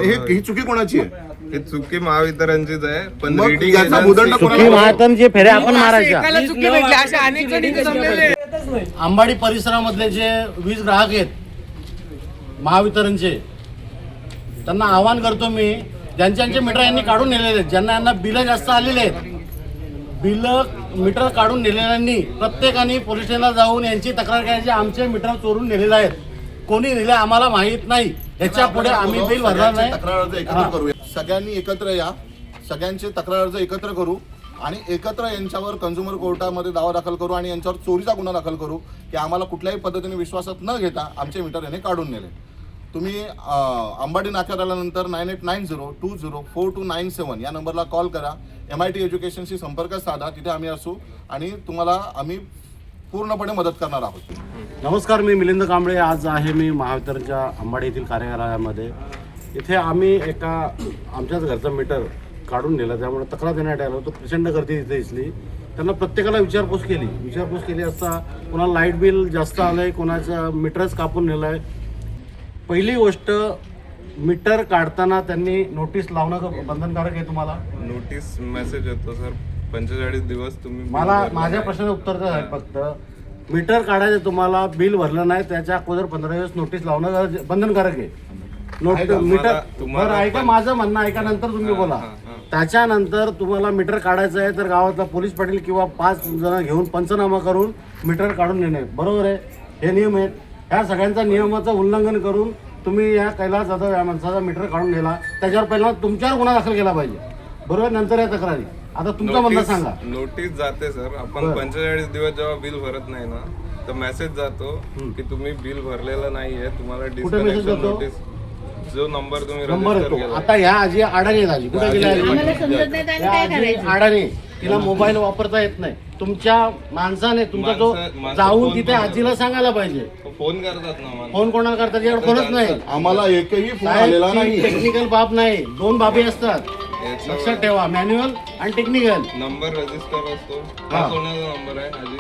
ही चुकी कोणाची आहे? ही चुकी महावितरणचीच आहे. पण मग reading याचा agency- भूदंड चुकी महातनचे फेऱ्या आपण मारायच्या. अंबाडी परिसरामधले जे वीज ग्राहक आहेत महावितरणचे, त्यांना आवाहन करतो मी, ज्यांचे मीटर यांनी काढून नेलेले आहेत, ज्यांना यांना बिलं जास्त आलेले आहेत, बिलं मीटर काढून नेलेल्यांनी प्रत्येकाने पोलीस स्टेशनला जाऊन यांची तक्रार करायची. आमचे मीटर चोरून नेलेले आहेत, कोणी नेले आम्हाला माहीत नाही, याच्या पुढे आम्ही बिल भरणार नाही. तक्रार अर्ज एकत्र करूया, सगळ्यांनी एकत्र या, सगळ्यांचे तक्रार अर्ज एकत्र करू आणि एकत्र यांच्यावर कंझ्युमर कोर्टामध्ये दावा दाखल करू आणि यांच्यावर चोरीचा गुन्हा दाखल करू की आम्हाला कुठल्याही पद्धतीने विश्वासात न घेता आमचे मीटर याने काढून नेले. तुम्ही अंबाडी नाक्यात आल्यानंतर 9890204297 या नंबरला कॉल करा. MIT एज्युकेशनशी संपर्क साधा, तिथे आम्ही असू आणि तुम्हाला आम्ही पूर्णपणे मदत करणार आहोत. नमस्कार, मी मिलिंद कांबळे. आज आहे मी महावितरणच्या अंबाडी येथील कार्यालयामध्ये. इथे आम्ही आमच्याच घरचं मीटर काढून नेलं, त्यामुळे तक्रार देण्यात आलं. तो प्रचंड गर्दी इथे दिसली. त्यांना प्रत्येकाला विचारपूस केली असता कोणाला लाईट बिल जास्त आलं आहे, कोणाचं मीटरच कापून नेलं आहे. पहिली गोष्ट, मीटर काढताना त्यांनी नोटीस लावणं बंधनकारक आहे. तुम्हाला नोटीस मेसेज येतो सर, 45 दिवस तुम्ही. मला माझ्या प्रश्नाचं उत्तर द्या साहेब. फक्त मीटर काढायचं, तुम्हाला बिल भरलं नाही त्याच्या अगोदर 15 दिवस नोटीस लावणं बंधनकारक आहे. मीटर बरं ऐका, माझं म्हणणं ऐका, नंतर तुम्ही बोला. त्याच्यानंतर तुम्हाला मीटर काढायचं आहे तर गावातला पोलीस पाटील किंवा 5 जण घेऊन पंचनामा करून मीटर काढून नेणे बरोबर आहे. हे नियम आहेत. ह्या सगळ्यांचा नियमाचं उल्लंघन करून तुम्ही या कैलास जाधव या माणसाचा मीटर काढून नेला, त्याच्यावर पहिला तुमच्यावर गुन्हा दाखल केला पाहिजे बरोबर, नंतर या तक्रारी. आता तुमचा म्हणणं सांगा. नोटीस जाते सर, आपण 45 दिवस जेव्हा बिल भरत नाही ना तर मेसेज जातो की तुम्ही बिल भरलेलं नाहीये, तुम्हाला डिस्कनेक्शन नोटीस, जो नंबर तुम्ही रजिस्टर केला. आता ह्या आजी अडाणी आजी कुठे गेल्या? अडाणी, तिला मोबाईल वापरता येत नाही. तुमच्या माणसाने तुमचा जो जाऊन तिथे आजीला सांगायला पाहिजे. फोन करतात ना, फोन कोणाला करतात? याकडे फोनच नाही. आम्हाला एकही फोन आलेला नाही. टेक्निकल बाब नाही, 2 बाबी असतात, लक्षात ठेवा. मॅन्युअल आणि टेक्निकल. नंबर रजिस्टर असतो. हा कोणाचा नंबर आहे आजी?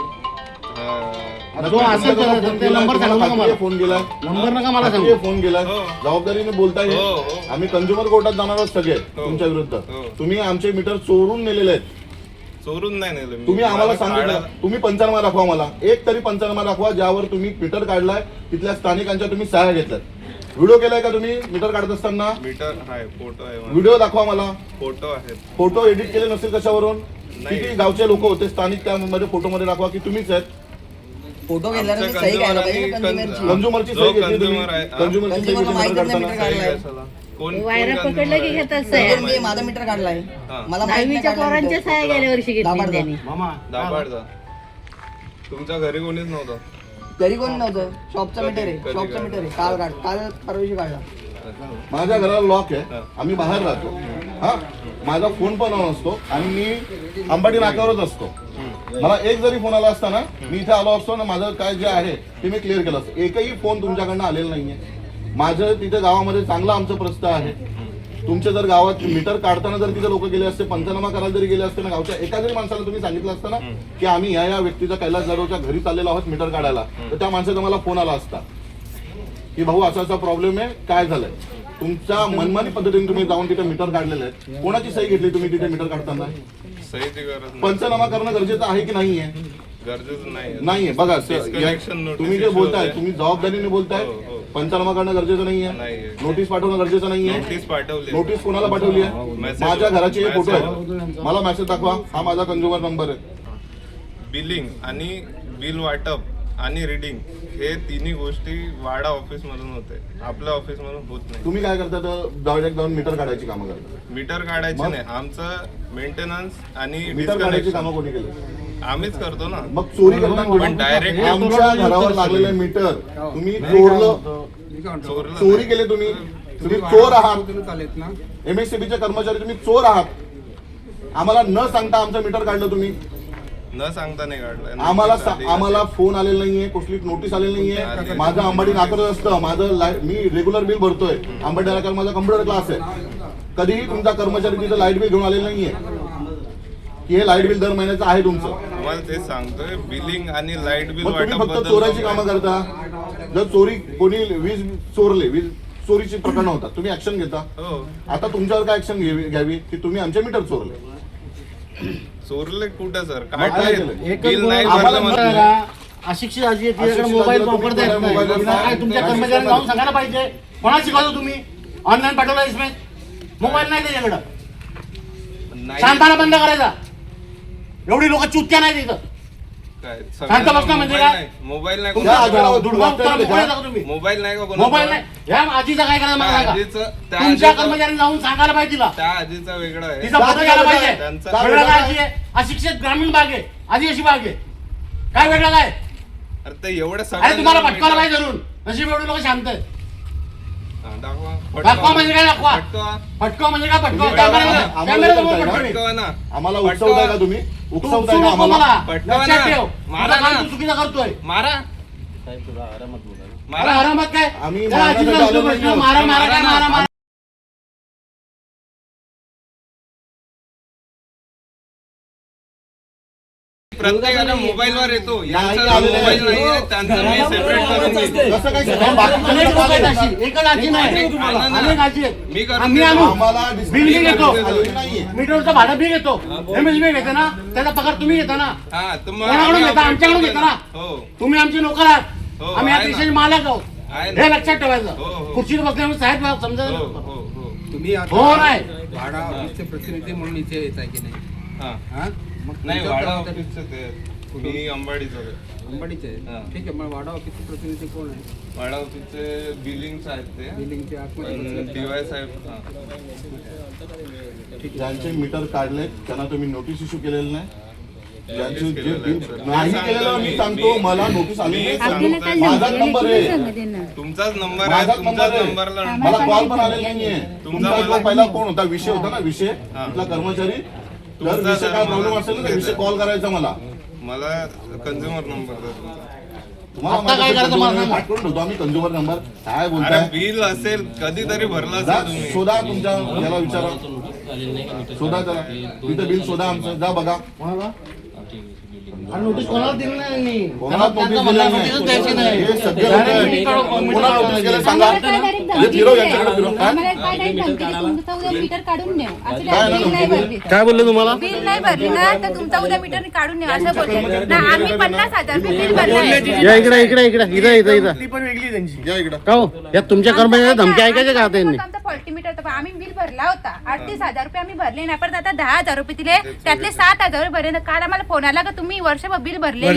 जो असेल तर नंबर सांगा मला. फोन गेलाय, नंबर नका मला सांगू. फोन गेलाय, जबाबदारीने बोलताय. आम्ही कंझ्युमर कोर्टात जाणार आहोत सगळे तुमच्या विरुद्ध. तुम्ही आमचे मीटर चोरून नेलेले आहेत. चोरून नाही नेले. तुम्ही आम्हाला सांगितलं, तुम्ही पंचनामा दाखवा मला, एक तरी पंचनामा दाखवा ज्यावर तुम्ही मीटर काढलाय, तिथल्या स्थानिकांच्या तुम्ही सह्या घेतल्यात. व्हिडिओ केलाय का तुम्ही मीटर काढत असताना? मीटर आहे, फोटो आहे, व्हिडिओ दाखवा मला. फोटो आहेत. फोटो एडिट केले नसेल कशावरून? किती गावचे लोक होते स्थानिक, त्यामध्ये फोटो मध्ये दाखवा की तुम्हीच आहेत. फोटो घेतल्यानंतर सही घ्यायला पाहिजे कंझ्युमरची सही घेतली तुम्ही, कंझ्युमरची सही घेतली मीटर काढताना. वायरा पकडलं की घेतात साहेब. मी माझा मीटर काढलाय, मला दहावीच्या पोरांच्या सह्या गेल्या वर्षी घेतली त्यांनी. मामा दाबाडचा. तुमच्या घरी कोणीच नव्हतं? घरी कोण नव्हतं. शॉपचा मीटर आहे, शॉपचा मीटर आहे. काल परवाशी काढला. माझ्या घराला लॉक आहे, आम्ही बाहेर राहतो. हा, माझा फोन पण ऑन असतो आणि मी अंबाडी नाक्यावरच असतो. मला एक जरी फोन आला असता ना, मी इथे आलो असतो ना, माझं काय जे आहे ते मी क्लिअर केलं असतं. एकही फोन तुमच्याकडनं आलेला नाहीये. माझं तिथे गावामध्ये चांगलं आमचं प्रस्थ आहे. तुमच्या जर गावात मीटर काढताना जर तिथे लोक गेले असते, पंचनामा करायला जरी गेले असते ना, गावच्या एका जरी माणसाला तुम्ही सांगितलं असतं ना की आम्ही या व्यक्तीच्या कैलास जाधवच्या घरी चाललेलो आहोत मीटर काढायला, तर त्या माणसाचा मला फोन आला असता की भाऊ असा असा प्रॉब्लेम आहे, काय झालंय. तुमच्या मनमानी पद्धतीने तुम्ही जाऊन तिथे मीटर काढलेले आहेत. कोणाची सही घेतली तुम्ही तिथे मीटर काढताना? सहीची गरज नाही. पंचनामा करणं गरजेचं आहे की नाहीये? गरजेचं नाहीये. बघा Disconnection notice तुम्ही जे issue बोलताय, होते. तुम्ही जबाबदारीने बोलताय. पंचनामा करणं गरजेचं नाहीये, नाहीये. नोटीस पाठवणं गरजेचं नाहीये. नोटीस पाठवली. नोटीस कोणाला पाठवली आहे? Message. माझ्या घराचे हे फोटो आहेत, Message. मला मेसेज दाखवा. हा माझा कंझ्युमर नंबर आहे. बिलिंग आणि बिल वाटप आणि रिडिंग हे तिन्ही गोष्टी वाडा ऑफिस मधून होते, आपल्या ऑफिस मधून होत नाही. तुम्ही काय करता तर डायरेक्ट जाऊन मीटर काढायची कामं करता? मीटर काढायचे नाही, आमचं मेंटेनन्स आणि मीटर काढायची कामं डिस्कनेक्शन कोणी केली? आम्हीच करतो ना. मग चोरी करताना पण डायरेक्ट आमच्या घरावर लागलेले मीटर तुम्ही चोरलं चोरी केले. तुम्ही चोर आहात. MSCBचे कर्मचारी तुम्ही चोर आहात. आम्हाला न सांगता आमचं मीटर काढलं तुम्ही. न सांगता नाही काढलं. आम्हाला फोन आलेला नाहीये, कुठली नोटीस आलेली नाहीये. माझं अंबाडी नाक्यावर असतं, माझं मी रेग्युलर बिल भरतोय. अंबाडी नाक्यावर माझा कम्प्युटर क्लास आहे. कधीही तुमचा कर्मचारी तिथं लाईट बिल घेऊन आलेला नाहीये की हे लाईट बिल दर महिन्याचं आहे तुमचं. तुम्हाला तेच सांगतोय, बिलिंग आणि लाईट बिल मग तुम्ही वाटप फक्त चोराची कामं करता. जर चोरी कोणी वीज चोरीची प्रकरण होतात, तुम्ही ऍक्शन घेता. हो आता तुमच्यावर काय ऍक्शन घ्यावी की तुम्ही आमचे मीटर चोरले? चोरले कुठं सर? मग काय काय केलं? बिल नाही आम्हाला भरलं म्हणलं म्हणजे अशिक्षित आजी आहे, तिच्याकडे अशिक्षित मोबाईल आजीला वापरता येत तुम्ही नाही. मोबाईल तिला काय तुमच्या वापरता- कर्मचाऱ्यांना जाऊन सांगायला पाहिजे. कोणाला शिकवतो तुम्ही? ऑनलाईन पाठवला इसमें मोबाईल नाही त्याच्याकडं. नाही. शांताना बंद करायचा. एवढी लोक चुत्या नाही तिथं. काय? शांत बसणं म्हणजे काय? मोबाईल नाही तुमच्या कोणाला? आजीला दूध वाटतं ना मोबाईल त्याच्यात? तुम्ही मोबाईल नाही का कोणाला? मोबाईल नाही. या आजीचा काय करायला मला त्या सांगा. आजीचं- त्या तुमच्या आजीचं- कर्मचाऱ्यांनी जाऊन सांगायला पाहिजे तिला. त्या आजीचा वेगळा आहे. तिचा फोटो घ्यायला पाहिजे. त्यांचा- वेगळं काय आजी आहे? अशिक्षित ग्रामीण भाग आहे, आदिवासी भाग आहे. काय वेगळं काय? अरे ते एवढं अरे तुम्हाला सगळं पटकायला पाहिजे धरून. नशीब एवढे लोक शांत आहेत. दाखवा. दाखवा म्हणजे काय दाखवा? पटकवा. फटका म्हणजे काय फटका? तुम्ही कॅमेरा आम्हाला कॅमेऱ्यासमोर करताय का? फटका. पटकवा ना. आम्हाला पटकवा. उकसवताय का तुम्ही? तू उकसवताय उकसू का नको आम्हाला? मला. पटकवा लक्षात ना. ठेव. मारा माझं काम ना. तू चुकीचं करतोय. मारा. अरे मारा. आरामात काय? आम्ही त्या आजीला मारण्यासाठी उचलून आलो बसलो. नाहीये. मारा मारा काय मारा मारा. प्रत्येकाला मोबाईलवर येतो. यांचा आलेलं मोबाईल नाही. नाहीये, त्यांचा मी सेपरेट करून घेतो. कसं काय अनेक बाकीचे लोकं आहेत लोकं अशी. एकच आजी नाही. अनेक आजी आहेत. मी करून आम्ही देतो. आणू. आम्हाला बिल मी घेतो. आलेली नाहीये. मीटरचं भाडं मी घेतो. MSB घेते ना, त्याचा पगार तुम्ही घेता ना. हा, तर मग कोणाकडून आम्ही घेता? आमच्याकडून घेता ना. हो. तुम्ही आमचे नोकर आहात. हो, आम्ही या आहे ना. देशाचे मालक आहोत. आहे ना. हे लक्षात हो, ठेवायचं. हो. खुर्चीवर बसल्यामुळे साहेब समजा. हो, हो, हो. तुम्ही आता हो नाही. भाडा ऑफिसचे प्रतिनिधी म्हणून इथे येत आहे की नाही? हा. हा? मग नाही, तुमच्या वाडा जबाबदारी- ऑफिसचं ते मी अंबाडीचं आहे. अंबाडीचे हा. आहे. ठीक आहे, मग वाडा ऑफिसचे प्रतिनिधी कोण आहे? वाडा ऑफिसचे बिलिंग आहेत ते. बिलिंगचे आतमध्ये DY साहेब. हा. ज्यांचे मीटर काढले त्यांना तुम्ही नोटीस इश्यू केलेलं नाही. ज्यांचे जे केलेलं बिल आहे, सर. नाही मी केलेलं मी सांगतो, सांगतो, मी- मला नोटीस आली नाही. आपल्याला काय माझाच नंबर नंबर आहे? आहे. सांगा त्यांना. तुमचाच नंबर आहे. माझाच तुमच्याच नंबर नंबरला आहे. मला कॉल पण आलेला नाहीये. तुमचा मला- जो पहिला कोण होता विषय होता ना, विषय इथला कर्मचारी, तर तुमचा विषय काय जर प्रॉब्लेम मला- असेल ना, तर विषय कॉल करायचा मला. मला कंझ्युमर नंबर द्या तुमचा. तुम्हाला आता काय माझ्याकडे करायचं मला consumer सांगा. पाठ करून ठेवतो आम्ही कंझ्युमर नंबर. काय अरे बोलताय? बिल असेल कधीतरी भरला जा असेल तुम्ही. शोधा तुमच्या याला विचारा. शोधा त्याला. तिथं बिल शोधा आमचं. जा बघा. कोणाला? आणि नोटीस कोणाला दिली नाही यांनी. कोणाला त्यांना नोटीस म्हणलं दिली नोटीसच द्यायची नाही. नाही. हे सगळे लोकं Direct आहेत. मीटर- कोणाला मीटर नोटीस केलं काढायचं. सांगा. आम्हाला काय direct हे धमकी फिरव दिली यांच्याकडे फिरव. आहे. काय? आम्हाला काय direct धमकी दिली, तुमचं उद्या मीटर काढून नेऊ असं काय बिल नाही भरली तर. काय बोलले तुम्हाला? बिल नाही भरली ना तर तुमचा उद्या मीटर काढून नेऊ असं बोलले ना. आम्ही 50,000 रुपये बिल भरलंय. या इकडे इकडे इकडे इथं इथं इथं ती पण वेगळी त्यांची. या इकडं. का हो या तुमच्या कर्मचाऱ्यांना धमकी ऐकायचे का आता यांनी? आमचा फॉल्टी मीटर होता. आम्ही बिल भरला होता. 38,000 रुपये आम्ही भरले नाही, पण आता 10,000 रुपये दिले. त्यातले 7,000 रुपये भरले. काल आम्हाला फोन आला का तुम्ही वर्षभर बिल भरले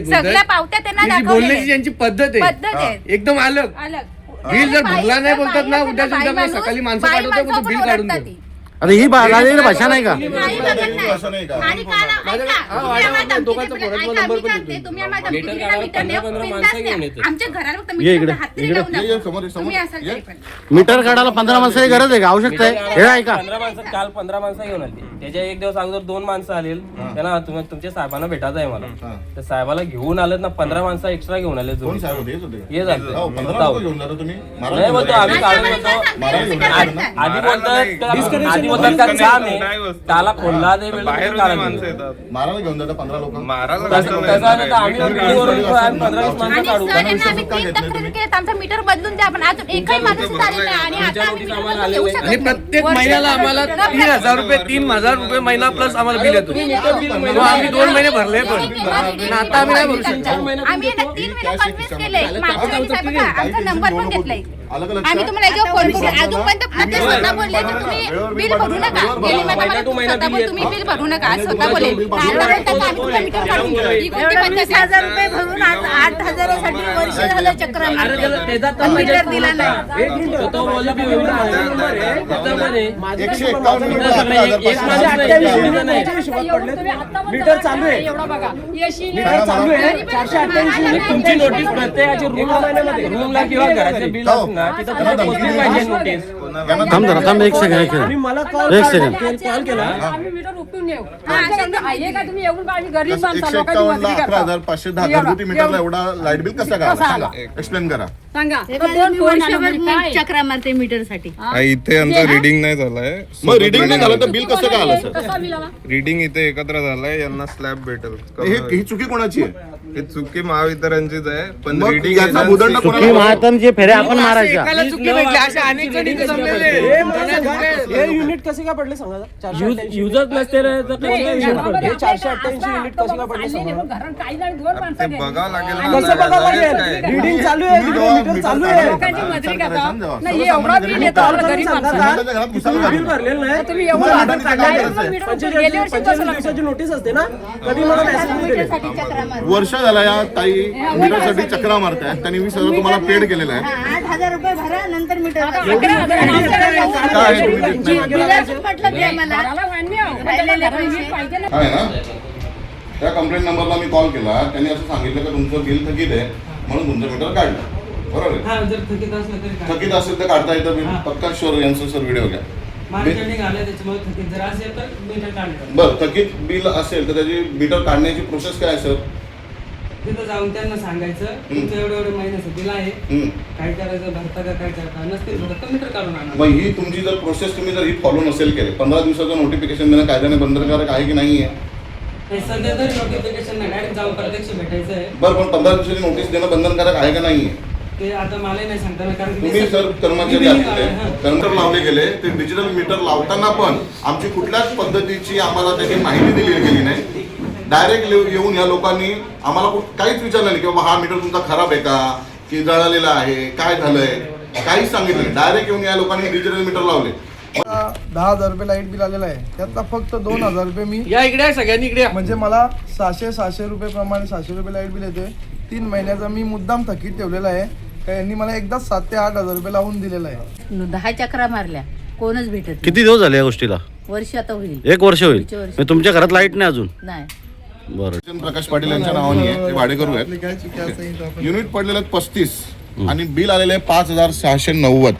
सगळ्या पावत्या त्यांना बोलण्याची दाखवले. ज्यांची पद्धत पद्धत आहे एकदम अलग. अलग. बिल जर बाई- भरला नाही बोलतात ना, बाई- उद्या बाई उद्या माणूस- सकाळी माणसं बाई पाठवते, माणसं बिल पण काढून ओरडतात दे. ती. आता ही गाजलेली भाषा नाही का? नाही बघत नाही. असं नाही का? आणि काल ऐका, तुम्ही आम्हाला धमकी दिली. ऐका, मी सांगते, तुम्ही आम्हाला धमकी दिली ना, मीटर देऊ, बिनधास्त द्या. आमच्या घराला फक्त ये मीटर इकडे, हात तरी इकडे. लावू ये, ये, नका. समोर ये, समोर. तुम्ही असाल ये. तरी पण. मीटर काढायला 15 माणसाची गरज आहे का? आवश्यकता आहे? हे ऐका. 15 माणसं काल 15 माणसं घेऊन आली. त्याच्या एक दिवस अगोदर 2 माणसं आलेल. त्यांना तुमच्या साहेबांना भेटायचं आहे मला. हा. तर साहेबाला घेऊन आलेत ना, 15 माणसं एक्स्ट्रा घेऊन आले कोण साहेब होते? हेच होते का? हे झालं. हो, 15 लोकं घेऊन जाता तुम्ही? मारा नाही बोलतो आम्ही आम्हाला काढून काय येतो. सांगते, मीटर काढतात. आधी मारायला नाही. बोलतात आधी बोलतात का काम आहे त्याला खोलला दे वेळ बाहेरून काढा माणसं दे. येतात. मारायला घेऊन जाता 15 लोक. मारायला तसं कसं तसं नाही नाही तर आम्ही मीटर बिल्डिंगवरून काढून आम्ही 15-20 माणसं आणि काढू. सर यांना आम्ही 3 तक्रारी केल्या, आमचा मीटर बदलून द्या. पण अजून एकही माणूस आलेला नाही. आणि आता आम्ही मीटर बदलून देऊ शकत आणि नाही. प्रत्येक वर्षभर महिन्याला आम्हाला मीटर 3,000 रुपये 3,000 रुपये महिना प्लस आम्हाला बिल येतो. तो आम्ही 2 महिने भरले पण. आणि आता आम्ही नाही भरू शकत. आम्ही यांना 3 महिने कन्व्हिन्स केले. मागच्या वेळी साहेब बघा, आमचा नंबर पण घेतलाय. अलग अलग आम्ही तुम्हाला याच्यावर फोन करू. अजूनपर्यंत ते स्वतः बोलले की तुम्ही बिल भरू नका. गेली महिना स्वतः बोल तुम्ही बिल भरू नका आज स्वतः बोले. आतापर्यंत आम्ही तुमचं मीटर काढून घेऊ. ही कोणती पद्धत आहे? 20,000 रुपये भरून आज 8,000साठी वर्ष झालं चक्र मीटर दिला नाही. तो बोलला की एवढं आहे नंबर आहे त्याच्यामध्ये 151 मीटर एक 11,500. नाही. मीटर चालू आहे. मीटर चालू आहे. 488. तुमची नोटीस प्रत्येकाची रूमला किंवा घराचे बिल असणार तिथं तुम्हाला पोचली पाहिजे नोटीस. थांब जरा थांब एक सेकंड एक सेकंड मला कॉल एक सेकंड. कॉल केला. आम्ही मीटर उपटून नेऊ. आमच्याकडे आहे का तुम्ही येऊन आम्ही गरीब माणसं 151 लोकांची ला मजुरी करता. 11,510 घरगुती मीटरला एवढा लाईट बिल कसं काय आलं? सांगा, एक्सप्लेन करा. सांगा वर्षभर चक्रा मारते मीटर साठी. इथे आमचं रिडिंग नाही झालंय. मग रिडिंग नाही झालं तर बिल कसं काय आलं सर? कसा मिळाला? रिडिंग इथे एकत्र झालंय. यांना स्लॅब भेटेल. ही चुकी कोणाची आहे? ही चुकी महावितरणचीच आहे पण मग रिडिंग याचा भूदंड चुकी कोणाला महातनचे फेऱ्या आपण मारायच्या युनिट कसे काय पडले सांगा युजच नसते रे, तर कसं काय विषय पडतो? 488 युनिट कसे काय पडले सांगा घरात काही जण दोन ते माणसं गेली. बघावं लागेल ना, कसं बघावं लगेच लागेल काय? रिडिंग चालू आहे मीटर चालू आहे लोकांची मजुरी करता. नाही एवढा बिल येतो आपलं गरीब माणसाला. बिल भरलेलं नाही तुम्ही एवढं तुम्हाला वाटून काय काढलाय. करायचं आहे? मीटर 45 गेल्या वर्षी बसवलं. दिवसाची नोटीस असते ना कधी मला मेसेज नाही दिले. वर्ष झाला या ताई मीटरसाठी चक्रा मारताय. त्यांनी 20,000 तुम्हाला पेड केलेला आहे. 8,000 रुपये भरा नंतर मीटर आता 11,000 माणसाला काय आहे तुम्ही देत नाही? म्हटलं ते मला घराला मान्य आहे. त्याला घराला वीज पाहिजे ना. आहे ना, त्या कंप्लेंट नंबरला मी कॉल केला. त्यांनी असं सांगितलं की तुमचं बिल थकीत आहे म्हणून तुमचं मीटर काढलं. बरोबर आहे? जर थकीत असलं तरी थकीत असेल तर काढता येतं बिल. पक्का शुअर यांचं सर व्हिडिओ घ्या. त्याच्यामुळे थकीत जर असेल तर मीटर काढलं बरं, थकीत बिल असेल तर त्याची मीटर काढण्याची प्रोसेस काय असेल? तिथं जाऊन त्यांना सांगायचं तुमचं एवढे महिन्याचं बिल आहे काय करायचं भरता का काय करता नसतील भरत मीटर काढून आणा. मग ही तुमची जर प्रोसेस तुम्ही जर ही फॉलो नसेल केली, 15 दिवसाचं नोटिफिकेशन देणं कायद्याने बंधनकारक आहे की नाही आहे? सध्या तरी नोटिफिकेशन नाही डायरेक्ट जाऊन प्रत्यक्ष भेटायचं आहे. बरं, पण 15 दिवसाची नोटीस देणं बंधनकारक आहे का नाही आहे? ते आता मला नाही सांगता येणार, कारण की तुम्ही सर कर्मचारी असलेले मीटर लावले गेले, ते डिजिटल मीटर लावताना पण आमची कुठल्याच पद्धतीची आम्हाला त्याची माहिती दिली गेली नाही. डायरेक्ट येऊन या लोकांनी आम्हाला काहीच विचारलं नाही की बाबा हा मीटर तुमचा खराब आहे का, की जळालेला आहे, काय झालंय, काहीच सांगितलं नाही. डायरेक्ट येऊन या लोकांनी डिजिटल मीटर लावले. 10,000 रुपये लाईट बिल आलेलं आहे. त्यातला फक्त 2,000 रुपये मी या इकडे सगळ्यांनी इकडे म्हणजे मला 600 रुपये प्रमाणे 600 रुपये लाईट बिल येते. 3 महिन्याचा मी मुद्दाम थकीत ठेवलेला आहे. यांनी मला एकदाच 7,000 ते 8,000 रुपये लावून दिलेला आहे. 10 चक्रा मारल्या कोणच भेटत नाही. किती दिवस झाले या गोष्टीला? वर्ष आता होईल. 1 वर्ष होईल. पुढच्या वर्षी. मग तुमच्या घरात लाईट नाही अजून? नाही. बरं. प्रकाश पाटील यांच्या नावाने आहे, ते भाडेकरू आहेत. युनिट पडलेले आहेत 35 आणि बिल आलेले आहे 5,690.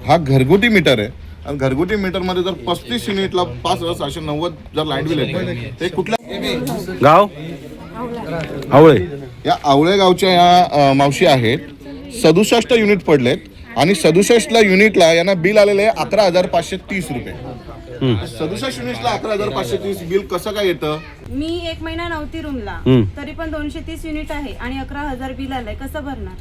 हा घरगुती मीटर आहे आणि घरगुती मीटर मध्ये जर 35 युनिटला 5,690 जर लाईट बिल येते ते कुठल्या गाव आवळे. या आवळे गावच्या या मावशी आहेत. 67 युनिट पडलेत आणि 67 युनिटला यांना बिल आलेलं आहे 11,530 रुपये. 67 युनिटला 11,530 बिल कसं काय येतं? मी 1 महिना नव्हती रूमला तरी पण 230 युनिट आहे आणि 11,000 बिल आलंय. कसं भरणार?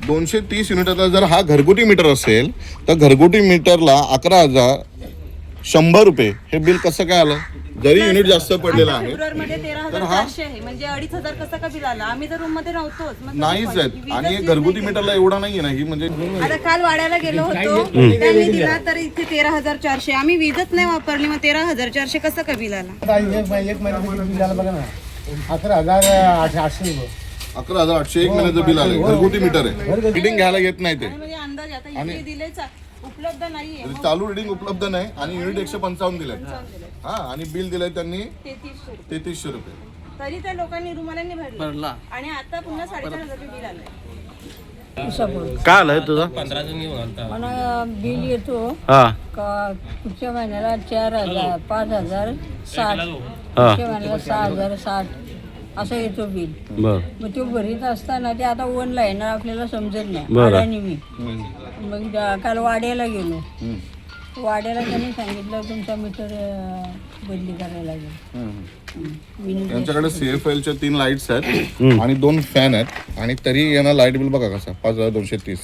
230 युनिटचा जर हा घरगुती मीटर असेल तर घरगुती मीटरला 11,100 रुपये हे बिल कसं काय आलं? जरी युनिट जास्त पडलेलं आहे फेब्रुवारीमध्ये 13,400 आहे म्हणजे 2,500 कसं का बिल आलं? आम्ही तर रूम मध्ये नव्हतोच. मग नाहीच आहेत आणि हे घरगुती मीटरला एवढा नाहीये ना ही म्हणजे आता काल वाड्याला गेलो होतो त्यांनी दिला तर इथे 13,400. आम्ही वीजच नाही वापरली मग 13,400 कसं का बिल आला? 11,800 11,800 1 महिन्याचं बिल आलं. घरगुती मीटर आहे, रिडिंग घ्यायला येत नाही ते. म्हणजे अंदाज आता इथे दिलेच उपलब्ध नाहीये. चालू रिडिंग उपलब्ध नाही आणि युनिट 155 दिले हा आणि बिल दिलंय त्यांनी 3300 रुपये. तरी त्या लोकांनी रुमालांनी भरला आणि आता पुन्हा 4,500 बिल आलंय. काय आलंय तुझं? 15 जण घेऊन आलता. मला बिल येतो हा का पुढच्या महिन्याला 4,000 5,000 60 हा. पुढच्या महिन्याला 6,060 असं येतो बिल. बर. मग तो भरीत असताना ते आता ऑनलाईन आपल्याला समजत नाही. बरं. आणि मी मग काल वाड्याला गेलो. वाड्याला त्यांनी सांगितलं तुमचा मीटर बदली करायला लागेल. यांच्याकडे CFL च्या 3 लाईट्स आहेत आणि 2 फॅन आहेत आणि तरी यांना लाईट बिल बघा कसा 5,230.